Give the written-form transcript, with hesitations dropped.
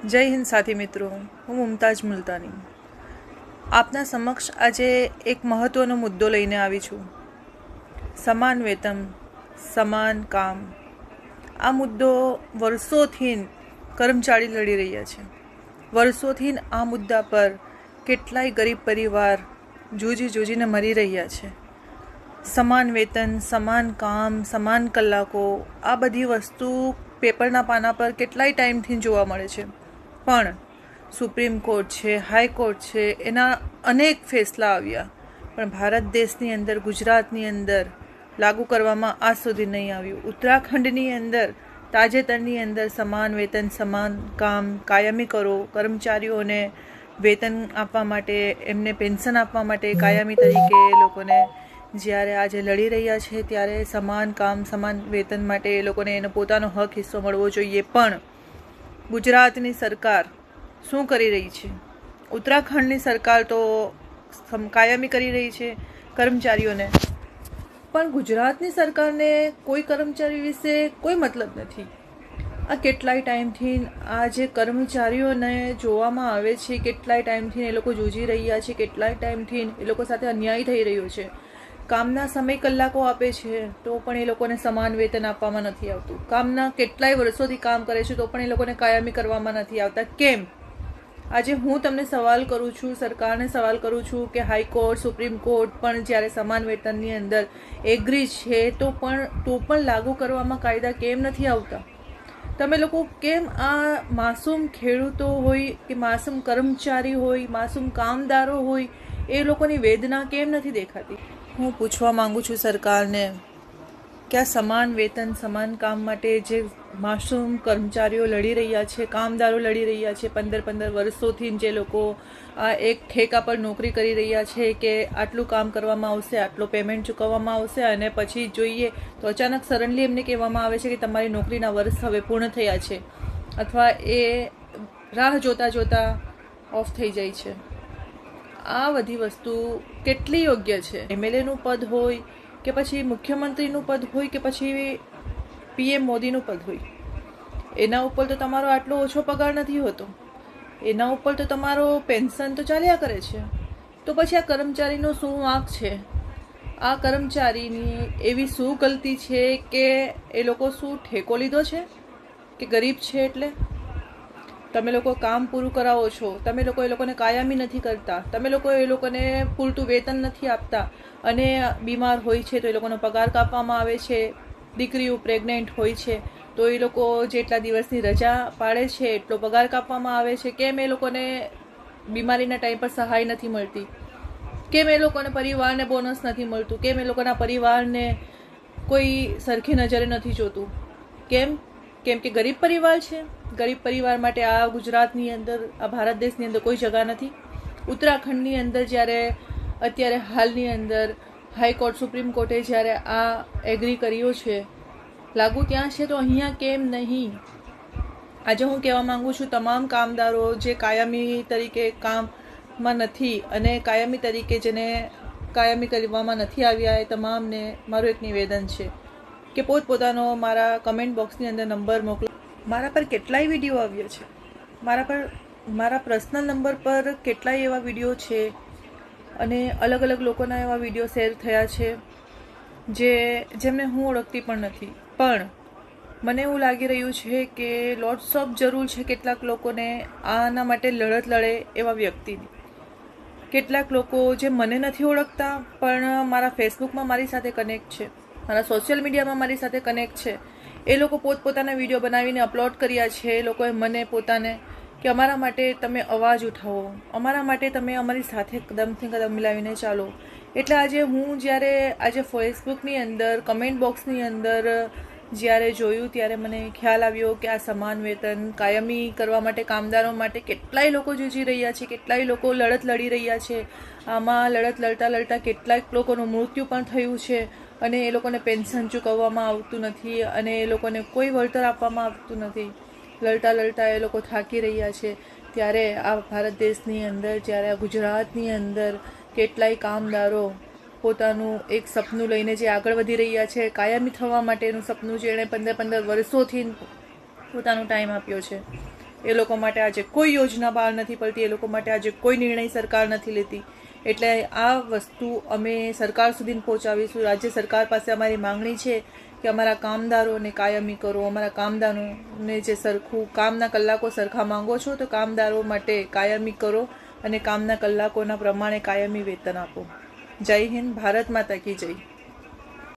જય હિન્દ સાથી મિત્રો, હું મુમતાજ મુલતાની આપના સમક્ષ આજે એક મહત્વનો મુદ્દો લઈને આવી છું. સમાન વેતન, સમાન કામ. આ મુદ્દો વર્ષોથી કર્મચારી લડી રહ્યા છે. વર્ષોથી આ મુદ્દા પર કેટલાય ગરીબ પરિવાર જૂજીને મરી રહ્યા છે. સમાન વેતન, સમાન કામ, સમાન કલાકો, આ બધી વસ્તુ પેપરના પાના પર કેટલાય ટાઈમથી જોવા મળે છે. પણ સુપ્રીમ કોર્ટ છે, હાઈકોર્ટ છે, એના અનેક ફેસલા આવ્યા, પણ ભારત દેશની અંદર, ગુજરાતની અંદર લાગુ કરવામાં આજ સુધી નહીં આવ્યું. ઉત્તરાખંડની અંદર તાજેતરની અંદર સમાન વેતન, સમાન કામ કાયમી કરો, કર્મચારીઓને વેતન આપવા માટે, એમને પેન્શન આપવા માટે કાયમી તરીકે એ લોકોને જ્યારે આજે લડી રહ્યા છે, ત્યારે સમાન કામ, સમાન વેતન માટે એ લોકોને એનો પોતાનો હક હિસ્સો મળવો જોઈએ. પણ ગુજરાતની સરકાર શું કરી રહી છે? ઉત્તરાખંડની સરકાર તો કાયમી કરી રહી છે કર્મચારીઓને, પણ ગુજરાતની સરકારને કોઈ કર્મચારી વિશે કોઈ મતલબ નથી. આ કેટલાય ટાઈમથી આ જે કર્મચારીઓને જોવામાં આવે છે, કેટલાય ટાઈમથી એ લોકો જૂજી રહ્યા છે, કેટલાય ટાઈમથી એ લોકો સાથે અન્યાય થઈ રહ્યો છે. કામના સમય કલાકો આપે છે તો પણ એ લોકોને સમાન વેતન આપવામાં નથી આવતું. કામના કેટલાય વર્ષોથી કામ કરે છે તો પણ એ લોકોને કાયમી કરવામાં નથી આવતા. કેમ? આજે હું તમને સવાલ કરું છું, સરકારને સવાલ કરું છું કે હાઈકોર્ટ, સુપ્રીમ કોર્ટ પણ જ્યારે સમાન વેતનની અંદર એગ્રી છે તો પણ લાગુ કરવામાં કાયદા કેમ નથી આવતા? તમે લોકો કેમ આ માસૂમ ખેડૂતો હોય કે માસૂમ કર્મચારી હોય, માસૂમ કામદારો હોય, એ લોકોની વેદના કેમ નથી દેખાતી? હું પૂછવા માંગુ છું સરકારને કે આ સમાન વેતન, સમાન કામ માટે જે માસૂમ કર્મચારીઓ લડી રહ્યા છે, કામદારો લડી રહ્યા છે, 15 વર્ષોથી જે લોકો આ એક ઠેકા પર નોકરી કરી રહ્યા છે કે આટલું કામ કરવામાં આવશે, આટલો પેમેન્ટ ચૂકવવામાં આવશે, અને પછી જોઈએ તો અચાનક સડનલી એમને કહેવામાં આવે છે કે તમારી નોકરીના વર્ષ હવે પૂર્ણ થયા છે, અથવા એ રાહ જોતા ઓફ થઈ જાય છે. આ બધી વસ્તુ કેટલી યોગ્ય છે? એમએલએનું પદ હોય કે પછી મુખ્યમંત્રીનું પદ હોય કે પછી પીએમ મોદીનું પદ હોય, એના ઉપર તો તમારો આટલો ઓછો પગાર નથી હોતો. એના ઉપર તો તમારો પેન્શન તો ચાલ્યા કરે છે. તો પછી આ કર્મચારીનો શું વાંક છે? આ કર્મચારીની એવી શું ગલતી છે કે એ લોકો શું ઠેકો લીધો છે કે ગરીબ છે એટલે? તમે લોકો કામ પૂરું કરાવો છો, તમે લોકો એ લોકોને કાયમી નથી કરતા, તમે લોકો એ લોકોને પૂરતું વેતન નથી આપતા, અને બીમાર હોય છે તો એ લોકોનો પગાર કાપવામાં આવે છે. દીકરીઓ પ્રેગ્નેન્ટ હોય છે તો એ લોકો જેટલા દિવસની રજા પાડે છે એટલો પગાર કાપવામાં આવે છે. કેમ એ લોકોને બીમારીના ટાઈમ પર સહાય નથી મળતી? કેમ એ લોકોને પરિવારને બોનસ નથી મળતું? કેમ એ લોકોના પરિવારને કોઈ સરખી નજરે નથી જોતું? કેમ કે ગરીબ પરિવાર છે. ગરીબ પરિવાર માટે આ ગુજરાતની અંદર, આ ભારત દેશની અંદર કોઈ જગા નથી. ઉત્તરાખંડની અંદર જ્યારે અત્યારે હાલની અંદર હાઈકોર્ટ, સુપ્રીમ કોર્ટે જ્યારે આ એગ્રી કર્યો છે, લાગુ ત્યાં છે, તો અહીંયા કેમ નહીં? આજે હું કહેવા માંગુ છું તમામ કામદારો જે કાયમી તરીકે કામમાં નથી અને કાયમી તરીકે જેને કાયમી કરવામાં નથી આવ્યા, એ તમામને મારું એક નિવેદન છે કે પોતપોતાનો મારા કમેન્ટ બોક્સની અંદર નંબર મોકલો. મારા પર કેટલાય વિડીયો આવ્યા છે, મારા પર્સનલ નંબર પર કેટલાય એવા વિડીયો છે, અને અલગ અલગ લોકોના એવા વિડીયો શેર થયા છે જેમને હું ઓળખતી પણ નથી. પણ મને એવું લાગી રહ્યું છે કે લોટ્સ ઓફ જરૂર છે કેટલાક લોકોને આના માટે લડત લડે એવા વ્યક્તિની. કેટલાક લોકો જે મને નથી ઓળખતા પણ મારા ફેસબુકમાં મારી સાથે કનેક્ટ છે, મારા સોશિયલ મીડિયામાં મારી સાથે કનેક્ટ છે, એ લોકો પોતપોતાના વિડીયો બનાવીને અપલોડ કર્યા છે. એ લોકોએ મને પોતાને કે અમારા માટે તમે અવાજ ઉઠાવો, અમારા માટે તમે અમારી સાથે કદમથી કદમ મિલાવીને ચાલો. એટલે આજે ફેસબુકની અંદર કમેન્ટ બોક્સની અંદર જ્યારે જોયું ત્યારે મને ખ્યાલ આવ્યો કે આ સમાન વેતન કાયમી કરવા માટે કામદારો માટે કેટલાય લોકો જૂજી રહ્યા છે, કેટલાય લોકો લડત લડી રહ્યા છે. આમાં લડત લડતા કેટલાક લોકોનું મૃત્યુ પણ થયું છે, અને એ લોકોને પેન્શન ચૂકવવામાં આવતું નથી, અને એ લોકોને કોઈ વળતર આપવામાં આવતું નથી. લડતા એ લોકો થાકી રહ્યા છે. ત્યારે આ ભારત દેશની અંદર, જ્યારે આ ગુજરાતની અંદર કેટલાય કામદારો પોતાનું એક સપનું લઈને જે આગળ વધી રહ્યા છે, કાયમી થવા માટેનું સપનું, જેણે 15 વર્ષોથી પોતાનો ટાઈમ આપ્યો છે, એ લોકો માટે આજે કોઈ યોજના બહાર નથી પડતી, એ લોકો માટે આજે કોઈ નિર્ણય સરકાર નથી લેતી. એટલે આ વસ્તુ અમે સરકાર સુધી પહોંચાડીશું. રાજ્ય સરકાર પાસે અમારી માંગણી છે કે અમારા કામદારોને કાયમી કરો, અમારા કામદારોને જે સરખું કામના કલાકો સરખા માંગો છો તો કામદારો માટે કાયમી કરો અને કામના કલાકોના પ્રમાણે કાયમી વેતન આપો. જય હિન્દ. ભારત માતા કી જય.